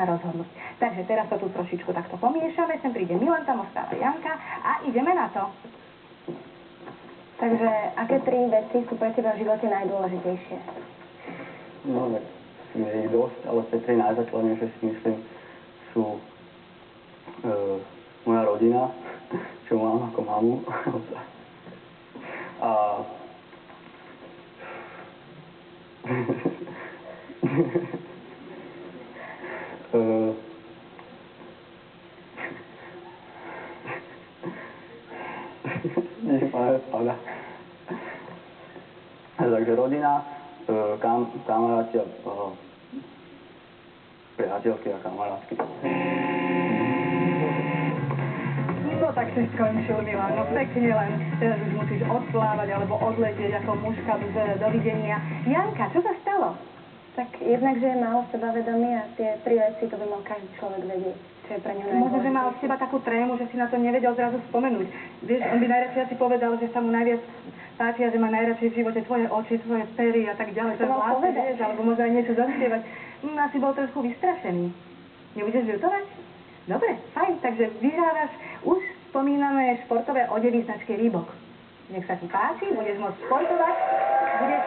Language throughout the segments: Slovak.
rozhodnúť. Takže teraz to tu trošičku takto pomiešame, sem príde Milan, tam ostáva Janka a ideme na to. Takže aké 3 veci sú pre teba v živote najdôležitejšie? No, tak je ich dosť, ale tie 3 najzákladnejšie si myslím sú moja rodina, čo mám ako mamu a nie, pane, pravda. Takže rodina, kamaráti a priateľky a kamarátky. No tak si skončil, Milan, no pekne len. Teraz už musíš odplávať alebo odletieť ako mužka bez dovidenia. Janka, čo sa stalo? Tak jednak, že je málo sebavedomí a tie 3 veci to by mal každý človek vedieť, čo je pre ňo najdôležitejšie. Možno, že mal v teba takú trému, že si na to nevedel zrazu spomenúť. Vieš, on by najradšej asi povedal, že sa mu najviac páčia, že má najradšej v živote tvoje oči, tvoje pery a tak ďalej. To je vlastne, vieš, alebo možno aj niečo zaspievať. Asi bol trošku vystrašený. Nebudeš žiltovať? Dobre, fajn, takže vyhrávaš už spomínané športové odevy značky Reebok. Nech sa ti páči, budeš môcť športovať, budeš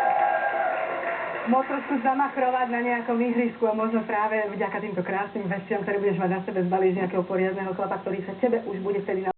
môcť trošku zamachrovať na nejakom ihrisku a možno práve vďaka týmto krásnym vestiam, ktoré budeš mať na sebe, zbalíš nejakého poriadneho chlapa, ktorý sa tebe už bude vtedy